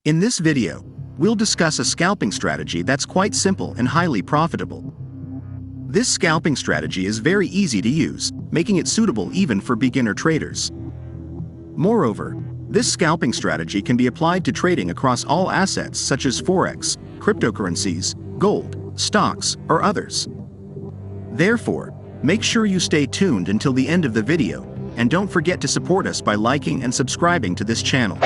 In this video, we'll discuss a scalping strategy that's quite simple and highly profitable. This scalping strategy is very easy to use, making it suitable even for beginner traders. Moreover, this scalping strategy can be applied to trading across all assets such as forex, cryptocurrencies, gold, stocks, or others. Therefore, make sure you stay tuned until the end of the video, and don't forget to support us by liking and subscribing to this channel.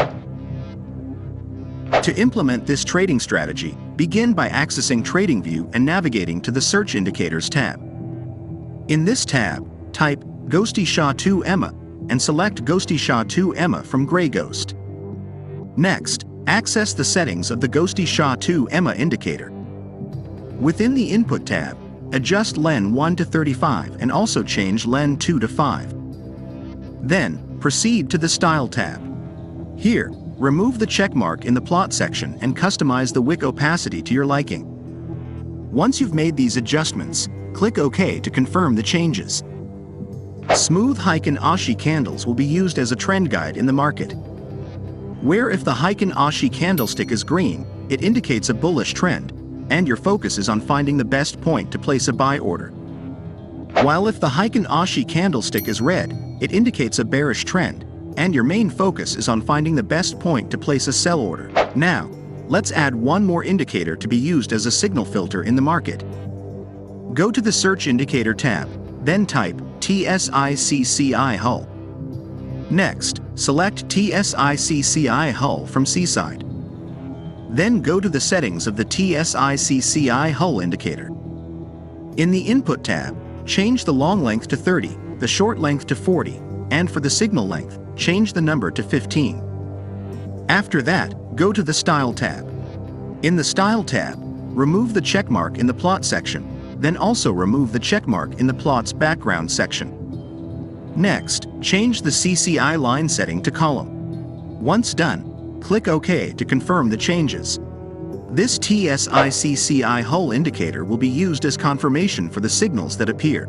To implement this trading strategy, begin by accessing TradingView and navigating to the Search Indicators tab. In this tab, type Ghosty Sha 2 EMA and select Ghosty Sha 2 EMA from Gray Ghost. Next, access the settings of the Ghosty Sha 2 EMA indicator. Within the Input tab, adjust Len 1 to 35 and also change Len 2 to 5. Then, proceed to the Style tab. Here, remove the checkmark in the plot section and customize the wick opacity to your liking. Once you've made these adjustments, click OK to confirm the changes. Smooth Heiken Ashi candles will be used as a trend guide in the market. Where if the Heiken Ashi candlestick is green, it indicates a bullish trend, and your focus is on finding the best point to place a buy order. While if the Heiken Ashi candlestick is red, it indicates a bearish trend, and your main focus is on finding the best point to place a sell order. Now, let's add one more indicator to be used as a signal filter in the market. Go to the Search Indicator tab, then type TSICCI Hull. Next, select TSICCI Hull from Seaside. Then go to the settings of the TSICCI Hull indicator. In the Input tab, change the long length to 30, the short length to 40, and for the signal length, change the number to 15. After that, go to the Style tab. In the Style tab, remove the checkmark in the plot section, then also remove the checkmark in the plot's background section. Next, change the CCI line setting to column. Once done, click OK to confirm the changes. This TSICCI Hull indicator will be used as confirmation for the signals that appear.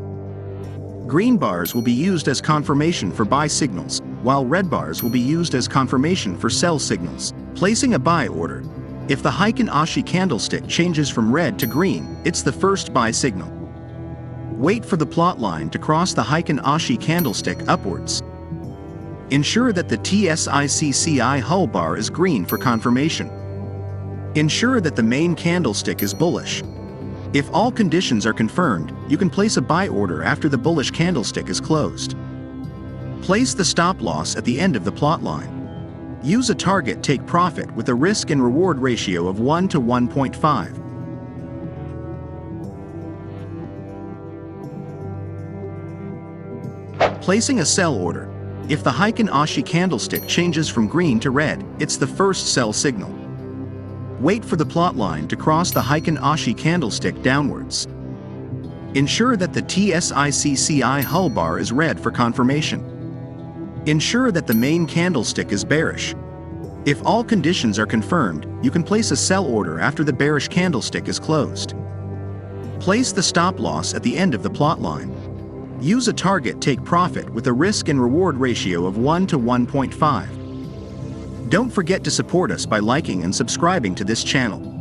Green bars will be used as confirmation for buy signals, while red bars will be used as confirmation for sell signals. Placing a buy order. If the Heiken Ashi candlestick changes from red to green, it's the first buy signal. Wait for the plot line to cross the Heiken Ashi candlestick upwards. Ensure that the TSICCI Hull bar is green for confirmation. Ensure that the main candlestick is bullish. If all conditions are confirmed, you can place a buy order after the bullish candlestick is closed. Place the stop loss at the end of the plot line. Use a target take profit with a risk and reward ratio of 1 to 1.5. Placing a sell order. If the Heiken Ashi candlestick changes from green to red, it's the first sell signal. Wait for the plot line to cross the Heiken Ashi candlestick downwards. Ensure that the TSICCI Hull bar is red for confirmation. Ensure that the main candlestick is bearish. If all conditions are confirmed, you can place a sell order after the bearish candlestick is closed. Place the stop loss at the end of the plot line. Use a target take profit with a risk and reward ratio of 1 to 1.5. Don't forget to support us by liking and subscribing to this channel.